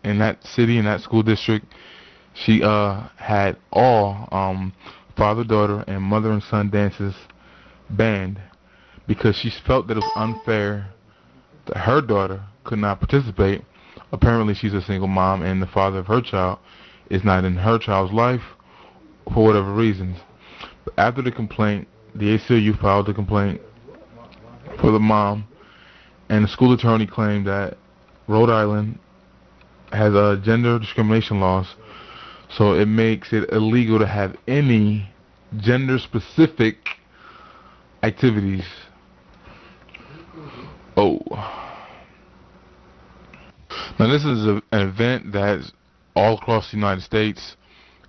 in that city, in that school district, she had all father daughter and mother and son dances banned because she felt that it was unfair that her daughter could not participate. Apparently, she's a single mom, and the father of her child is not in her child's life for whatever reasons. But after the complaint, the ACLU filed a complaint for the mom, and the school attorney claimed that Rhode Island has gender discrimination laws, so it makes it illegal to have any gender-specific activities. Oh. Now this is an event that's all across the United States.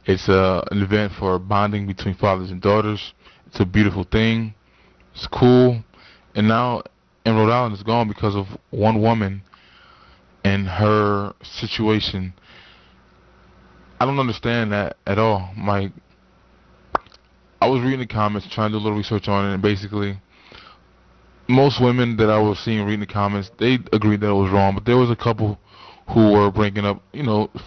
It's an event for bonding between fathers and daughters. It's a beautiful thing. It's cool. And now in Rhode Island it's gone because of one woman and her situation. I don't understand that at all. I was reading the comments, trying to do a little research on it, and basically most women that I was seeing reading the comments, they agreed that it was wrong, but there was a couple who were bringing up,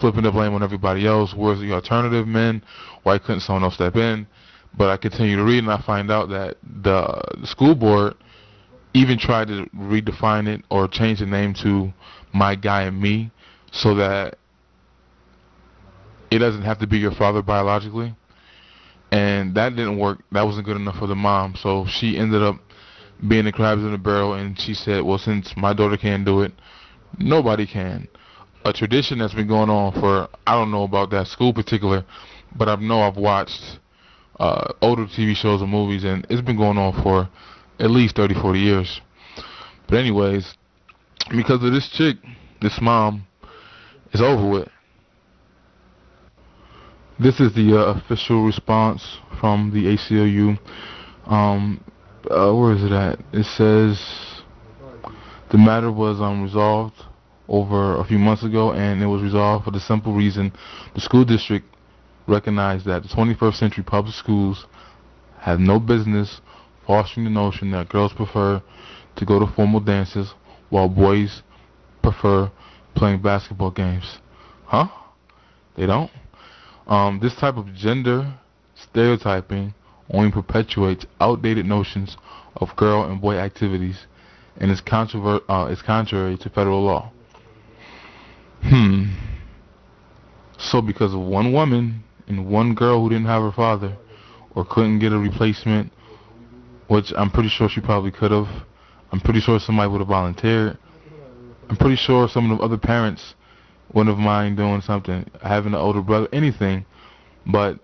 flipping the blame on everybody else. Where's the alternative men? Why couldn't someone else step in? But I continue to read, and I find out that the school board even tried to redefine it or change the name to My Guy and Me, so that it doesn't have to be your father biologically. And that didn't work. That wasn't good enough for the mom. So she ended up being the crabs in the barrel, and she said, well, since my daughter can't do it, nobody can. A tradition that's been going on for, I don't know about that school particular, but I know I've watched older TV shows and movies, and it's been going on for at least 30, 40 years. But anyways, because of this chick, this mom, it's over with. This is the official response from the ACLU. Where is it at? It says the matter was resolved over a few months ago, and it was resolved for the simple reason the school district recognized that the 21st century public schools have no business fostering the notion that girls prefer to go to formal dances while boys prefer playing basketball games. Huh? They don't? This type of gender stereotyping only perpetuates outdated notions of girl and boy activities, and is contrary to federal law. So because of one woman and one girl who didn't have her father or couldn't get a replacement, which I'm pretty sure she probably could have, I'm pretty sure somebody would have volunteered, I'm pretty sure some of the other parents wouldn't have mind doing something, having an older brother, anything, but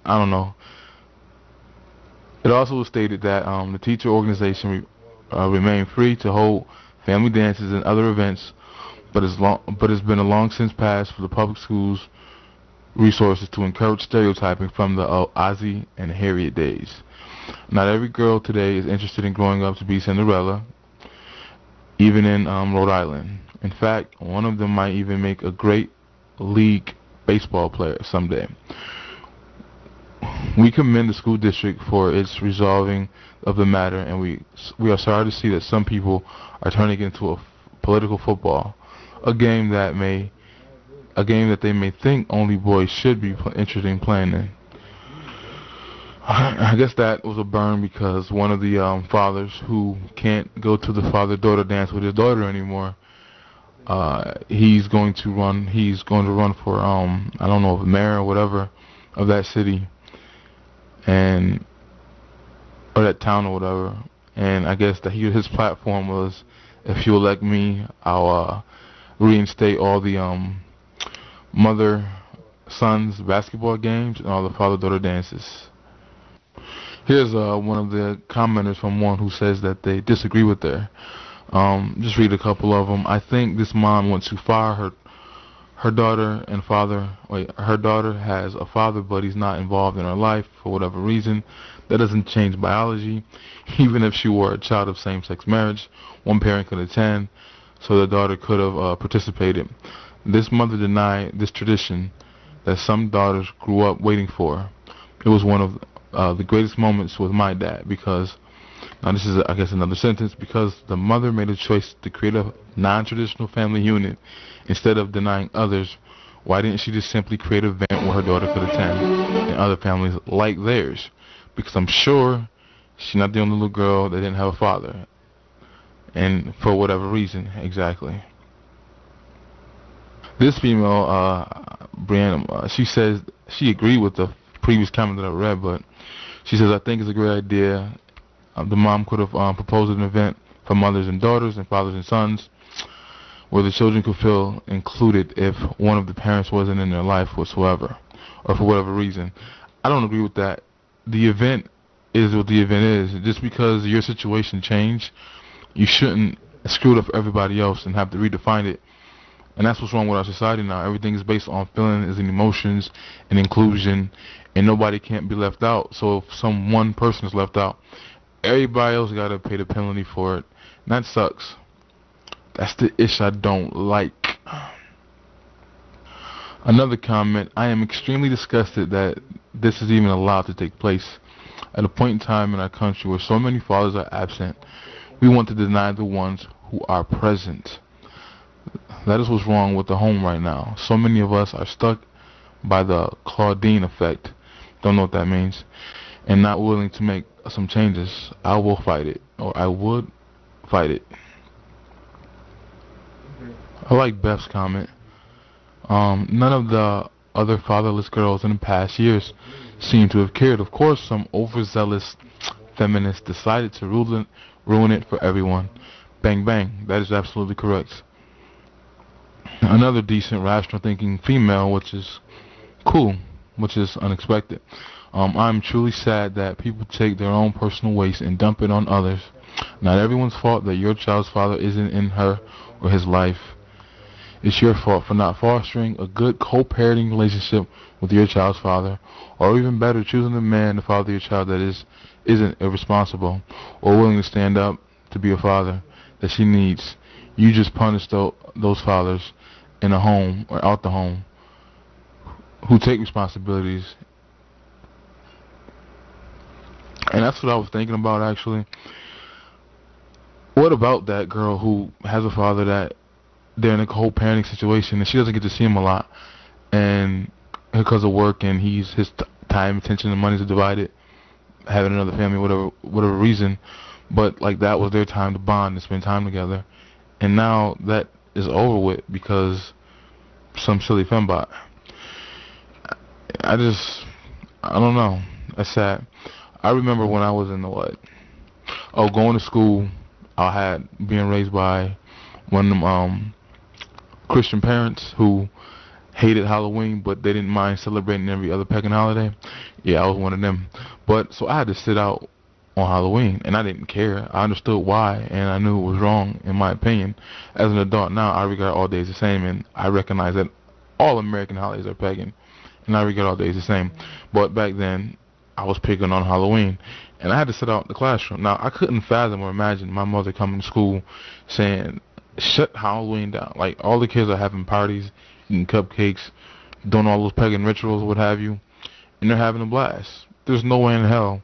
I don't know. It also stated that the teacher organization remained free to hold family dances and other events, but it's been a long since passed for the public schools resources to encourage stereotyping from the Ozzie and Harriet days. Not every girl today is interested in growing up to be Cinderella, even in Rhode Island. In fact, one of them might even make a great league baseball player someday. We commend the school district for its resolving of the matter, and we are sorry to see that some people are turning it into a political football, a game that they may think only boys should be interested in playing in. I guess that was a burn because one of the fathers who can't go to the father-daughter dance with his daughter anymore, he's going to run for I don't know, mayor or whatever of that city, or that town or whatever. And I guess that his platform was, if you elect me, I'll reinstate all the mother sons basketball games and all the father-daughter dances. Here's one of the commenters from one who says that they disagree with her. Just read a couple of them. I think this mom went too far. Her daughter has a father, but he's not involved in her life for whatever reason. That doesn't change biology. Even if she were a child of same-sex marriage, one parent could attend, so the daughter could have participated. This mother denied this tradition that some daughters grew up waiting for. It was one of the greatest moments with my dad, because Now this is, I guess, another sentence. Because the mother made a choice to create a non-traditional family unit instead of denying others, why didn't she just simply create an event where her daughter could attend and other families like theirs? Because I'm sure she's not the only little girl that didn't have a father, and for whatever reason, exactly. This female, Brianna, she says she agreed with the previous comment that I read, but she says, I think it's a great idea. The mom could have proposed an event for mothers and daughters and fathers and sons where the children could feel included if one of the parents wasn't in their life whatsoever or for whatever reason. I don't agree with that. The event is what the event is. Just because your situation changed, you shouldn't screw it up for everybody else and have to redefine it. And that's what's wrong with our society now. Everything is based on feelings and emotions and inclusion, and nobody can't be left out. So if some one person is left out, everybody else got to pay the penalty for it. And that sucks. That's the issue I don't like. Another comment, I am extremely disgusted that this is even allowed to take place. At a point in time in our country where so many fathers are absent, we want to deny the ones who are present. That is what's wrong with the home right now. So many of us are stuck by the Claudine effect. Don't know what that means. And not willing to make some changes. I will fight it. Or I would fight it. I like Beth's comment. None of the other fatherless girls in the past years seem to have cared. Of course, some overzealous feminists decided to ruin it for everyone. Bang bang. That is absolutely correct. Another decent, rational thinking female, which is cool, which is unexpected. I'm truly sad that people take their own personal waste and dump it on others. Not everyone's fault that your child's father isn't in her or his life. It's your fault for not fostering a good co-parenting relationship with your child's father, or even better, choosing a man to father your child that isn't irresponsible or willing to stand up to be a father that she needs. You just punish those fathers in a home or out the home who take responsibilities. And that's what I was thinking about, actually. What about that girl who has a father that they're in a co-parenting situation and she doesn't get to see him a lot, and because of work and his time, attention, and money is divided, having another family, whatever reason, but like that was their time to bond and spend time together, and now that is over with because some silly fembot. I don't know. That's sad. I remember when I was in the going to school. I had being raised by one of them Christian parents who hated Halloween, but they didn't mind celebrating every other pagan holiday. Yeah, I was one of them. But so I had to sit out on Halloween, and I didn't care. I understood why, and I knew it was wrong, in my opinion. As an adult now, I regard all days the same, and I recognize that all American holidays are pagan, and I regard all days the same. But back then, I was picking on Halloween, and I had to sit out in the classroom. Now, I couldn't fathom or imagine my mother coming to school saying, shut Halloween down. Like, all the kids are having parties, eating cupcakes, doing all those pagan rituals, what have you, and they're having a blast. There's no way in hell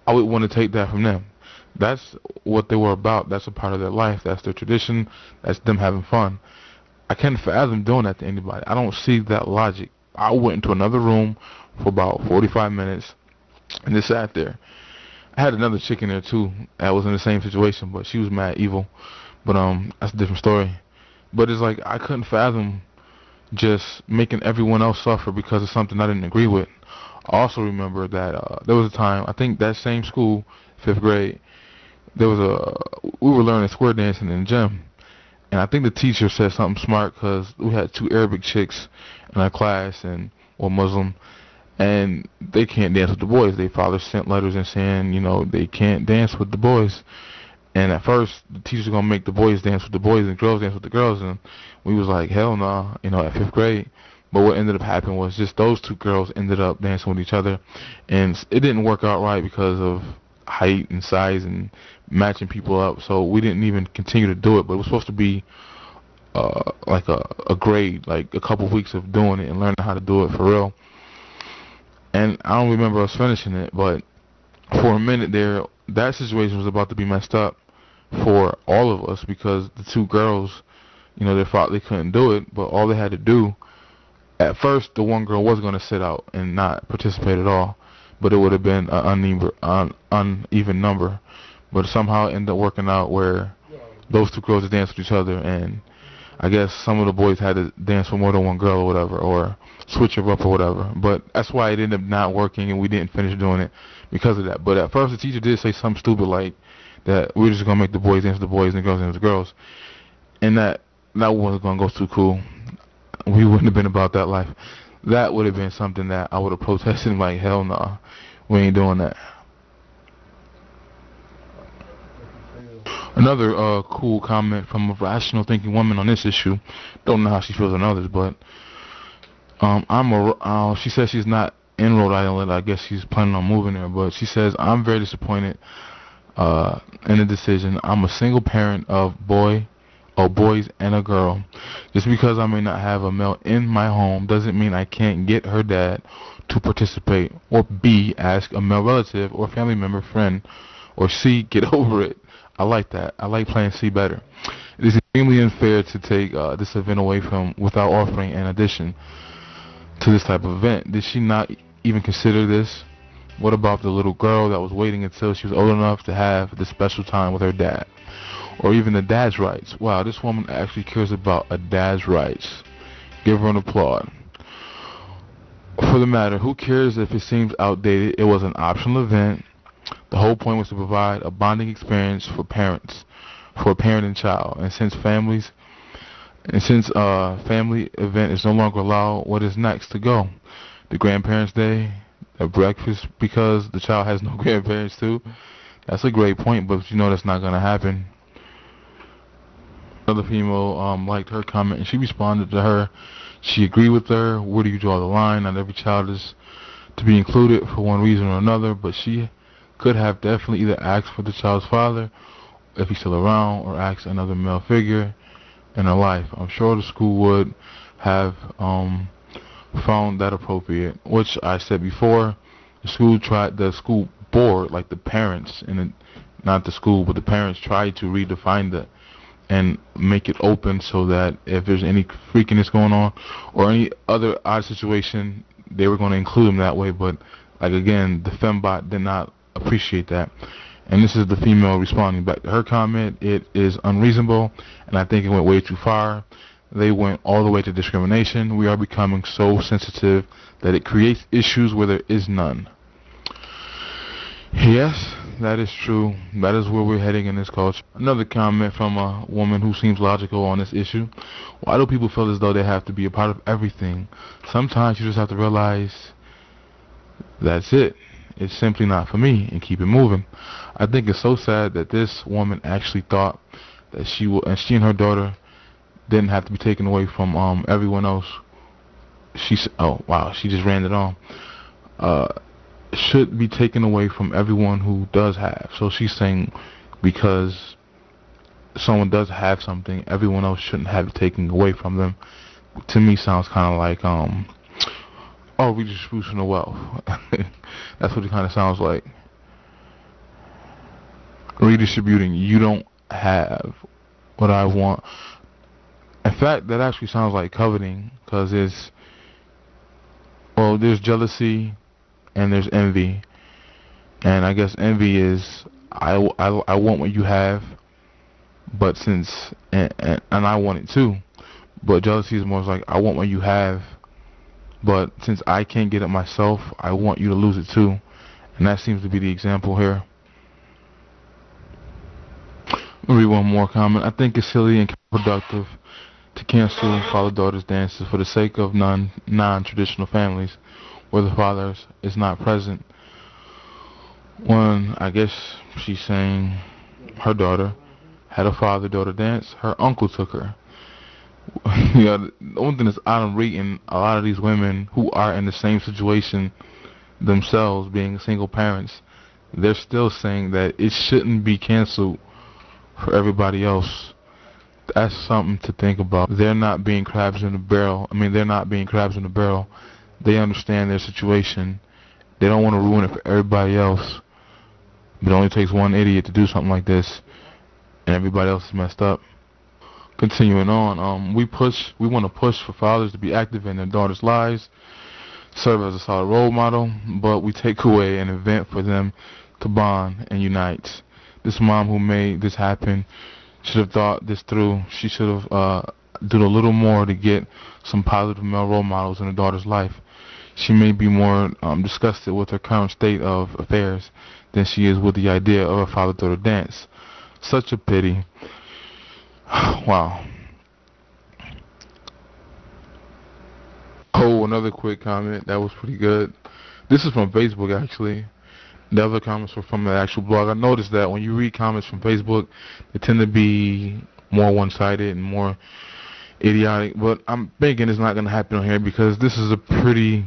I would want to take that from them. That's what they were about. That's a part of their life. That's their tradition. That's them having fun. I can't fathom doing that to anybody. I don't see that logic. I went into another room for about 45 minutes and just sat there. I had another chick in there too that was in the same situation, but she was mad evil. But that's a different story. But it's like I couldn't fathom just making everyone else suffer because of something I didn't agree with. I also remember that there was a time, I think that same school, 5th grade, we were learning square dancing in the gym. And I think the teacher said something smart because we had 2 Arabic chicks in our class or Muslim, and they can't dance with the boys. Their father sent letters and saying, they can't dance with the boys. And at first, the teacher's going to make the boys dance with the boys and girls dance with the girls. And we was like, hell no, at 5th grade. But what ended up happening was just those 2 girls ended up dancing with each other. And it didn't work out right because of height and size and matching people up. So we didn't even continue to do it. But it was supposed to be like a grade, like a couple weeks of doing it and learning how to do it for real. And I don't remember us finishing it, but for a minute there, that situation was about to be messed up for all of us because the two girls, they thought they couldn't do it, but all they had to do, at first, the one girl was going to sit out and not participate at all, but it would have been an uneven number. But somehow it ended up working out where those two girls danced with each other, and I guess some of the boys had to dance with more than one girl or whatever, or switch her up or whatever. But that's why it ended up not working, and we didn't finish doing it because of that. But at first, the teacher did say something stupid like that we're just gonna make the boys dance with the boys and the girls dance with the girls, and that wasn't gonna go too cool. We wouldn't have been about that life. That would have been something that I would have protested like, hell no, nah, we ain't doing that. Another cool comment from a rational thinking woman on this issue. Don't know how she feels on others, but she says she's not in Rhode Island. I guess she's planning on moving there, but she says I'm very disappointed in the decision. I'm a single parent of boys and a girl. Just because I may not have a male in my home doesn't mean I can't get her dad to participate, or B, ask a male relative or family member, friend, or C, get over it. I like that. I like playing C better. It is extremely unfair to take this event away from without offering an addition to this type of event. Did she not even consider this? What about the little girl that was waiting until she was old enough to have this special time with her dad? Or even the dad's rights. Wow, this woman actually cares about a dad's rights. Give her an applaud. For the matter, who cares if it seems outdated? It was an optional event. The whole point was to provide a bonding experience for parents, for a parent and child. And since family event is no longer allowed, what is next to go? The grandparents' day, a breakfast because the child has no grandparents too. That's a great point, but that's not gonna happen. Another female liked her comment, and she responded to her. She agreed with her. Where do you draw the line? Not every child is to be included for one reason or another, but she could have definitely either asked for the child's father, if he's still around, or asked another male figure in her life. I'm sure the school would have found that appropriate, which I said before. The school board, like the parents, not the school, but the parents tried to redefine that and make it open so that if there's any freakiness going on or any other odd situation, they were going to include them that way. But like again, the fembot did not appreciate that. And this is the female responding back to her comment. It is unreasonable, and I think it went way too far. They went all the way to discrimination. We are becoming so sensitive that it creates issues where there is none. Yes, that is true. That is where we're heading in this culture. Another comment from a woman who seems logical on this issue. Why do people feel as though they have to be a part of everything? Sometimes you just have to realize that's it. It's simply not for me, and keep it moving. I think it's so sad that this woman actually thought that she and her daughter didn't have to be taken away from everyone else. She just ran it on. Should be taken away from everyone who does have. So she's saying because someone does have something, everyone else shouldn't have it taken away from them. To me, sounds kind of like redistribution of wealth. That's what it kind of sounds like. Redistributing. You don't have what I want. In fact, that actually sounds like coveting, because there's jealousy and there's envy. And I guess envy is I want what you have, but and I want it too. But jealousy is more like I want what you have, but since I can't get it myself, I want you to lose it too. And that seems to be the example here. I'll read one more comment. I think it's silly and counterproductive to cancel father daughter's dances for the sake of non-traditional families where the father is not present. When I guess she's saying her daughter had a father-daughter dance, her uncle took her. The only thing is I'm reading a lot of these women who are in the same situation themselves, being single parents, they're still saying that it shouldn't be canceled for everybody else. That's something to think about. They're not being crabs in the barrel. They're not being crabs in the barrel. They understand their situation. They don't want to ruin it for everybody else. But it only takes one idiot to do something like this, and everybody else is messed up. Continuing on, we want to push for fathers to be active in their daughters' lives, serve as a solid role model, but we take away an event for them to bond and unite. This mom who made this happen should have thought this through. She should have done a little more to get some positive male role models in her daughter's life. She may be more disgusted with her current state of affairs than she is with the idea of her father-daughter dance. Such a pity. Wow. Oh, another quick comment. That was pretty good. This is from Facebook, actually. The other comments were from the actual blog. I noticed that when you read comments from Facebook, they tend to be more one-sided and more idiotic. But I'm thinking it's not going to happen on here because this is a pretty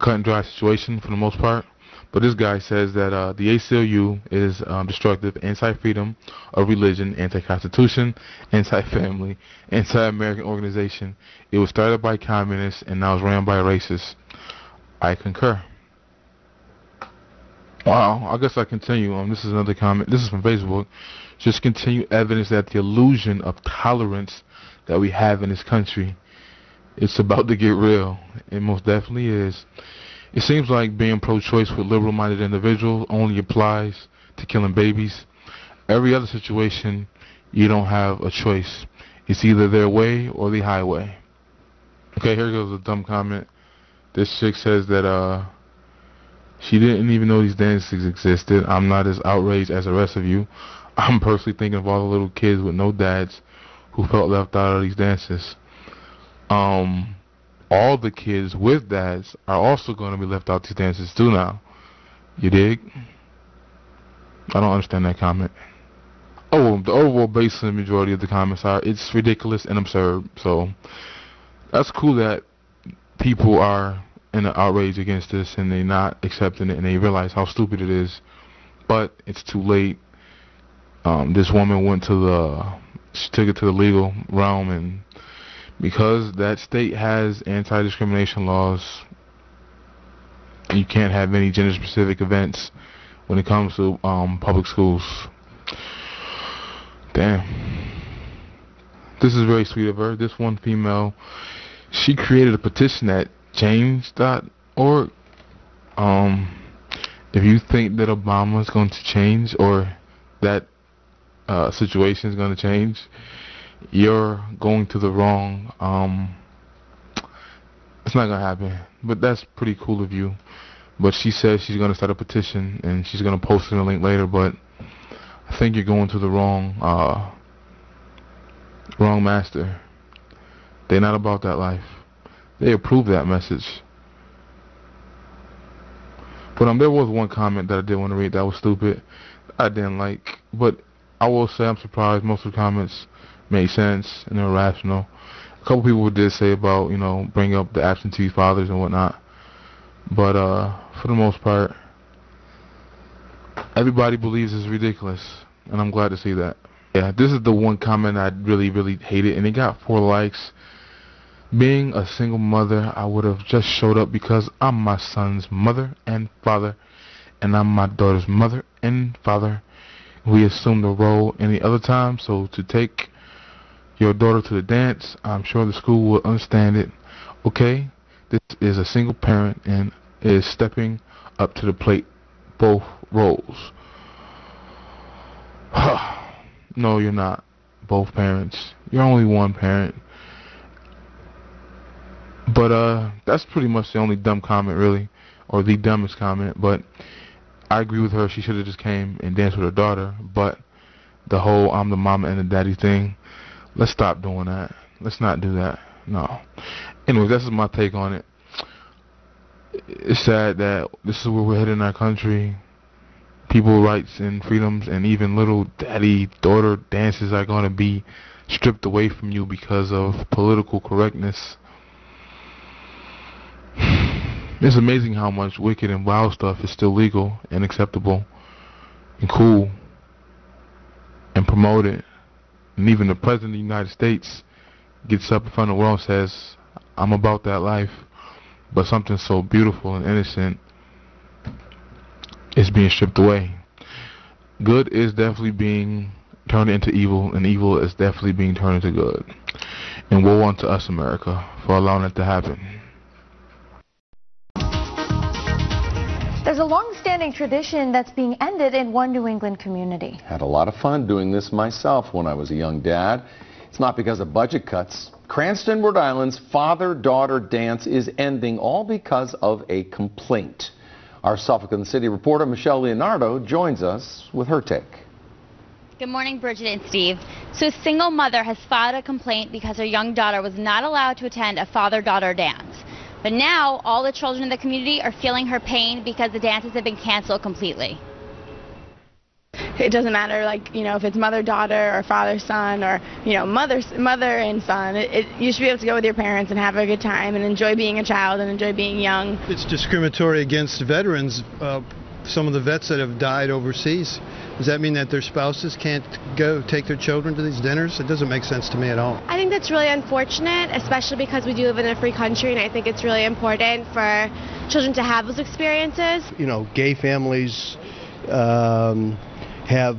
cut and dry situation for the most part. But this guy says that the ACLU is destructive, anti-freedom of religion, anti-constitution, anti-family, anti-American organization. It was started by communists and now is ran by racists. I concur. Wow, I guess I continue. This is another comment. This is from Facebook. Just continue evidence that the illusion of tolerance that we have in this country, it's about to get real. It most definitely is. It seems like being pro-choice with liberal-minded individuals only applies to killing babies. Every other situation, you don't have a choice. It's either their way or the highway. Okay, here goes a dumb comment. This chick says that she didn't even know these dances existed. I'm not as outraged as the rest of you. I'm personally thinking of all the little kids with no dads who felt left out of these dances. All the kids with dads are also going to be left out these dances too now. You dig? I don't understand that comment. Oh, the overall basis majority of the comments are, it's ridiculous and absurd. So that's cool that people are in an outrage against this and they're not accepting it and they realize how stupid it is. But it's too late. This woman she took it to the legal realm, and because that state has anti-discrimination laws, you can't have any gender-specific events when it comes to public schools. Damn. This is very sweet of her. This one female, she created a petition at change.org. If you think that Obama is going to change or that situation is going to change, you're going to the wrong. It's not going to happen. But that's pretty cool of you. But she says she's going to start a petition and she's going to post it in a link later. But I think you're going to the wrong master. They're not about that life. They approve that message. But there was one comment that I did want to read that was stupid. I didn't like. But I will say I'm surprised most of the comments made sense and they're rational. A couple people did say about, bring up the absentee fathers and whatnot. But for the most part, everybody believes it's ridiculous. And I'm glad to see that. Yeah, this is the one comment I really, really hated. And it got 4 likes. Being a single mother, I would have just showed up because I'm my son's mother and father, and I'm my daughter's mother and father. We assume the role any other time, so to take your daughter to the dance, I'm sure the school will understand it. Okay, this is a single parent and is stepping up to the plate, both roles. No, you're not both parents. You're only one parent. But that's pretty much the only dumb comment, really, or the dumbest comment. But I agree with her. She should have just came and danced with her daughter. But the whole I'm the mama and the daddy thing, let's stop doing that. Let's not do that. No. Anyways, this is my take on it. It's sad that this is where we're heading in our country. People's rights and freedoms and even little daddy-daughter dances are going to be stripped away from you because of political correctness. It's amazing how much wicked and wild stuff is still legal and acceptable and cool and promoted. And even the President of the United States gets up in front of the world and says, I'm about that life. But something so beautiful and innocent is being stripped away. Good is definitely being turned into evil, and evil is definitely being turned into good. And woe unto us, America, for allowing it to happen. There's a long-standing tradition that's being ended in one New England community. Had a lot of fun doing this myself when I was a young dad. It's not because of budget cuts. Cranston, Rhode Island's father-daughter dance is ending, all because of a complaint. Our Suffolk and the City reporter Michelle Leonardo joins us with her take. Good morning, Bridget and Steve. So a single mother has filed a complaint because her young daughter was not allowed to attend a father-daughter dance. But now all the children in the community are feeling her pain because the dances have been canceled completely. It doesn't matter, like, you know, if it's mother-daughter or father-son or, you know, mother and son. You should be able to go with your parents and have a good time and enjoy being a child and enjoy being young. It's discriminatory against veterans, some of the vets that have died overseas. Does that mean that their spouses can't go take their children to these dinners? It doesn't make sense to me at all. I think that's really unfortunate, especially because we do live in a free country, and I think it's really important for children to have those experiences. You know, gay families have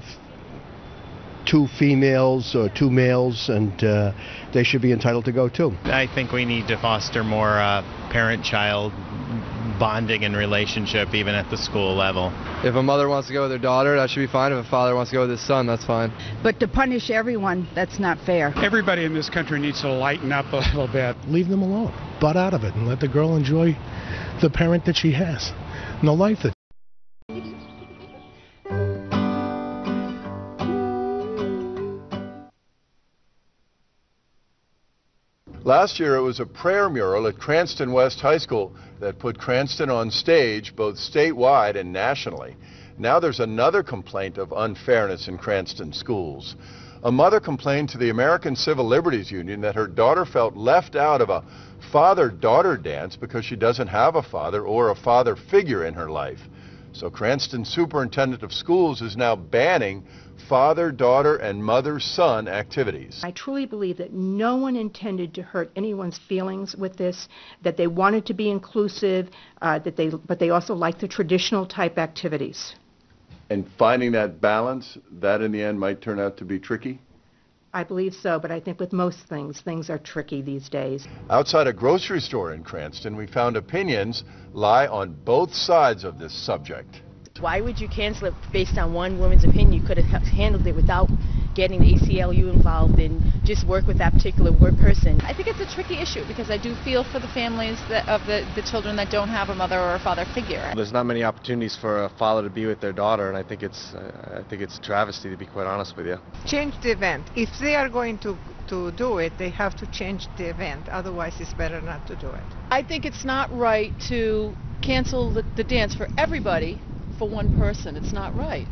two females or two males, and they should be entitled to go too. I think we need to foster more parent-child bonding and relationship even at the school level. If a mother wants to go with her daughter, that should be fine. If a father wants to go with his son, that's fine. But to punish everyone, that's not fair. Everybody in this country needs to lighten up a little bit. Leave them alone. Butt out of it and let the girl enjoy the parent that she has and the life that. Last year, it was a prayer mural at Cranston West High School that put Cranston on stage both statewide and nationally. Now there's another complaint of unfairness in Cranston schools. A mother complained to the American Civil Liberties Union that her daughter felt left out of a father-daughter dance because she doesn't have a father or a father figure in her life. So Cranston Superintendent of Schools is now banning father, daughter, and mother-son activities. I truly believe that no one intended to hurt anyone's feelings with this, that they wanted to be inclusive, but they also like the traditional type activities. And finding that balance, that in the end might turn out to be tricky? I believe so, but I think with most things, things are tricky these days. Outside a grocery store in Cranston, we found opinions lie on both sides of this subject. Why would you cancel it based on one woman's opinion? You could have handled it without getting the ACLU involved and just work with that particular person. I think it's a tricky issue because I do feel for the families of the children that don't have a mother or a father figure. There's not many opportunities for a father to be with their daughter, and I think it's a travesty, to be quite honest with you. Change the event. If they are going to do it, they have to change the event. Otherwise, it's better not to do it. I think it's not right to cancel the dance for everybody for one person. It's not right.